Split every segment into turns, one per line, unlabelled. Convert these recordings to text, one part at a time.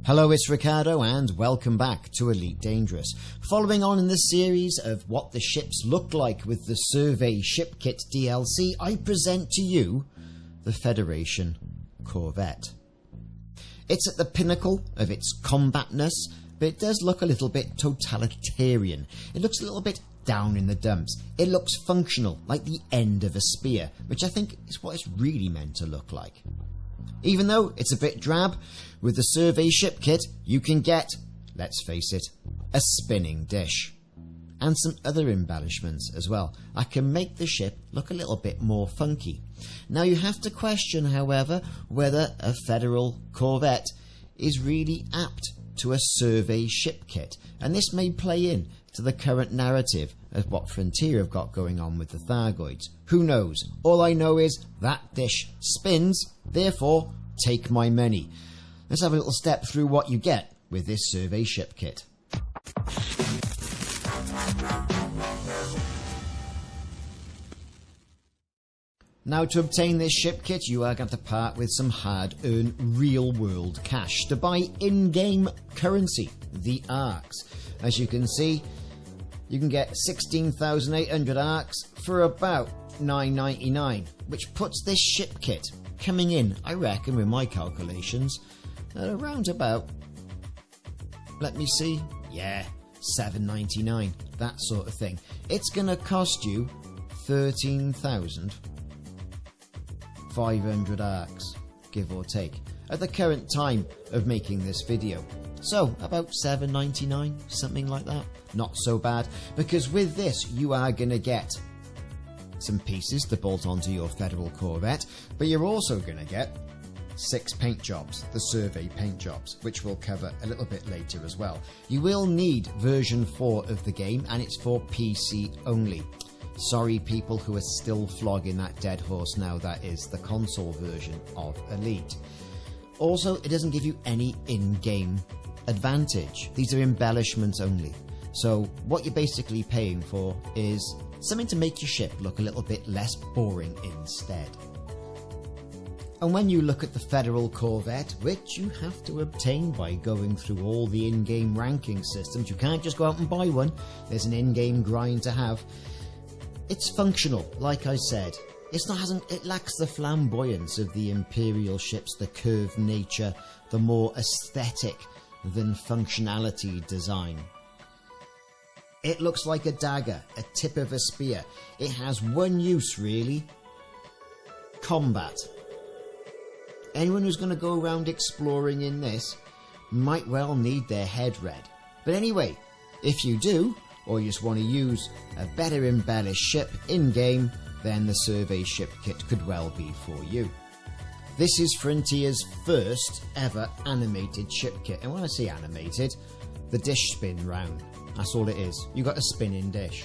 Hello, it's Ricardo and welcome back to Elite Dangerous. Following on in this series of what the ships look like with the Survey Shipkit DLC, I present to you the Federation Corvette. It's at the pinnacle of its combatness, but it does look a little bit totalitarian. It looks a little bit down in the dumps. It looks functional, like the end of a spear, which I think is what it's really meant to look like. Even though it's a bit drab, with the Survey Shipkit you can get, let's face it, a spinning dish. And some other embellishments as well that can make the ship look a little bit more funky. Now you have to question, however, whether a Federal Corvette is really apt to a Survey Shipkit, and this may play in to the current narrative of what Frontier have got going on with the Thargoids. Who knows? All I know is that dish spins, therefore take my money. Let's have a little step through what you get with this Survey Shipkit. Now, to obtain this shipkit, you are going to part with some hard-earned real-world cash to buy in-game currency, the ARCs. As you can see, you can get 16,800 ARCs for about $9.99, which puts this shipkit coming in, I reckon, with my calculations, at around about, let me see, yeah, $7.99, that sort of thing. It's going to cost you 13,500 ARCs, give or take, at the current time of making this video. So, about $7.99, something like that. Not so bad, because with this you are going to get some pieces to bolt onto your Federal Corvette, but you're also going to get 6 paint jobs, the Survey paint jobs, which we'll cover a little bit later as well. You will need version 4 of the game, and it's for PC only. Sorry people who are still flogging that dead horse now, that is the console version of Elite. Also, it doesn't give you any in-game advantage. These are embellishments only. So what you're basically paying for is something to make your ship look a little bit less boring instead. And when you look at the Federal Corvette, which you have to obtain by going through all the in-game ranking systems, you can't just go out and buy one, there's an in-game grind to have. It's functional, like I said. It lacks the flamboyance of the Imperial ships, the curved nature, the more aesthetic than functionality design. It looks like a dagger, a tip of a spear. It has one use really: combat. Anyone who's going to go around exploring in this might well need their head read. But anyway, if you do, or you just want to use a better embellished ship in-game, then the Survey Shipkit could well be for you. This is Frontier's first ever animated shipkit, and when I say animated, the dish spin round. That's all it is. You got a spinning dish.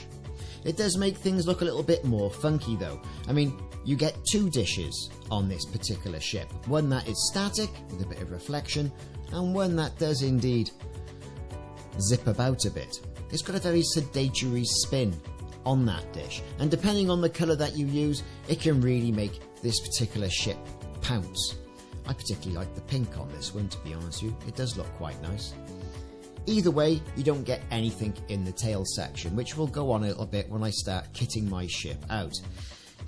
It does make things look a little bit more funky though. I mean, you get 2 dishes on this particular ship. One that is static with a bit of reflection, and one that does indeed zip about a bit. It's got a very sedatory spin on that dish, and depending on the colour that you use, it can really make this particular ship pounce. I particularly like the pink on this one, to be honest with you. It does look quite nice. Either way, you don't get anything in the tail section, which will go on a little bit when I start kitting my ship out.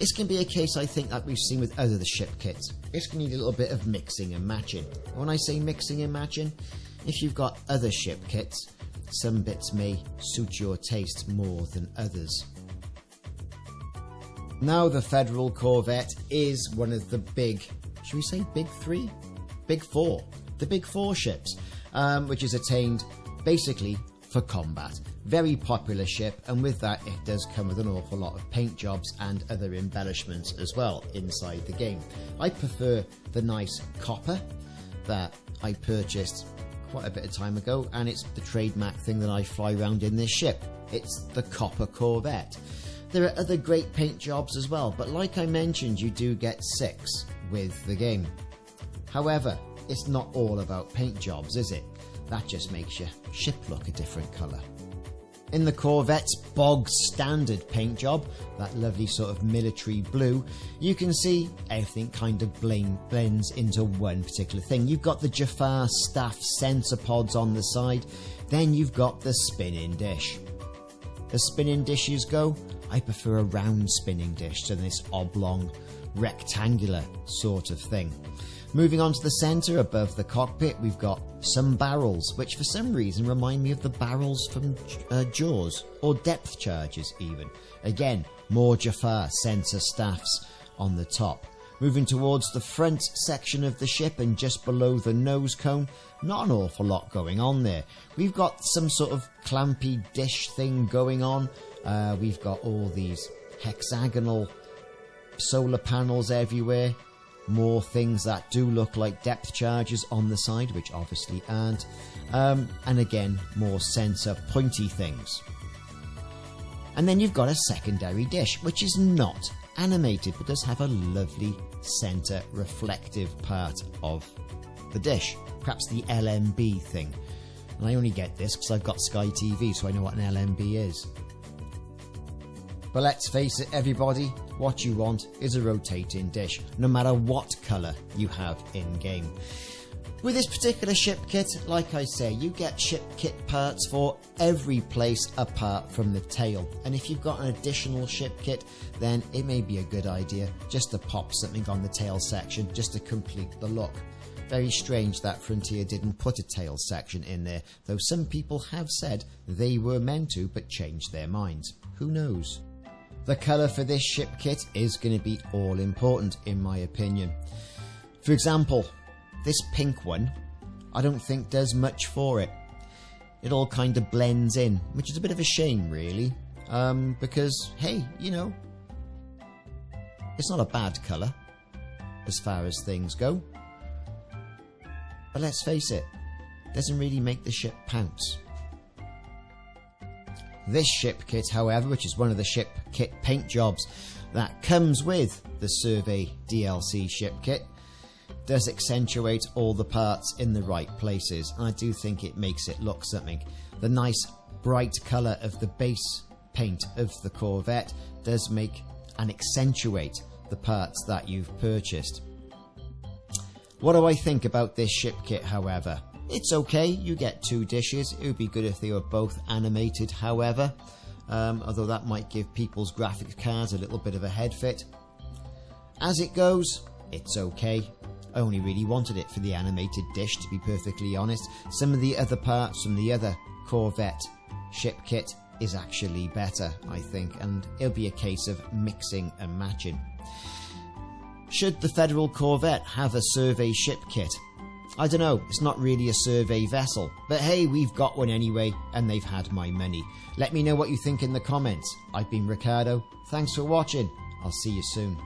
This can be a case, I think, that we've seen with other ship kits. It's going to need a little bit of mixing and matching. When I say mixing and matching, if you've got other ship kits, some bits may suit your taste more than others. Now the Federal Corvette is one of the big, should we say big 3? Big 4. The big 4 ships, which is attained basically for combat. Very popular ship, and with that it does come with an awful lot of paint jobs and other embellishments as well inside the game. I prefer the nice copper that I purchased quite a bit of time ago, and it's the trademark thing that I fly around in this ship. It's the Copper Corvette. There are other great paint jobs as well, but like I mentioned, you do get 6 with the game. However, it's not all about paint jobs, is it? That just makes your ship look a different colour. In the Corvette's bog standard paint job, that lovely sort of military blue, you can see everything kind of blends into one particular thing. You've got the Jafar staff sensor pods on the side, then you've got the spinning dish. As spinning dishes go, I prefer a round spinning dish to this oblong, rectangular sort of thing. Moving on to the centre above the cockpit, we've got some barrels, which for some reason remind me of the barrels from Jaws, or depth charges even. Again, more Jafar sensor staffs on the top. Moving towards the front section of the ship and just below the nose cone, not an awful lot going on there. We've got some sort of clampy dish thing going on. We've got all these hexagonal solar panels everywhere. More things that do look like depth charges on the side, which obviously aren't. And again, more sensor pointy things. And then you've got a secondary dish, which is not animated, but does have a lovely center reflective part of the dish. Perhaps the LMB thing. And I only get this because I've got Sky TV, so I know what an LMB is. But let's face it, everybody, what you want is a rotating dish, no matter what colour you have in-game. With this particular ship kit, like I say, you get ship kit parts for every place apart from the tail. And if you've got an additional ship kit, then it may be a good idea just to pop something on the tail section just to complete the look. Very strange that Frontier didn't put a tail section in there, though some people have said they were meant to but changed their minds. Who knows? The colour for this ship kit is going to be all important in my opinion. For example, this pink one, I don't think does much for it. It all kind of blends in, which is a bit of a shame really, because hey, you know, it's not a bad colour as far as things go. But let's face it, it doesn't really make the ship pounce. This ship kit, however, which is one of the ship kit paint jobs that comes with the Survey DLC ship kit, does accentuate all the parts in the right places, and I do think it makes it look something. The nice bright colour of the base paint of the Corvette does make and accentuate the parts that you've purchased. What do I think about this ship kit, however? It's okay, you get two dishes. It would be good if they were both animated, however, although that might give people's graphics cards a little bit of a head fit. As it goes, it's okay. I only really wanted it for the animated dish, to be perfectly honest. Some of the other parts from the other Corvette ship kit is actually better, I think, and it'll be a case of mixing and matching. Should the Federal Corvette have a survey ship kit? I don't know, it's not really a survey vessel, but hey, we've got one anyway, and they've had my money. Let me know what you think in the comments. I've been Ricardo, thanks for watching, I'll see you soon.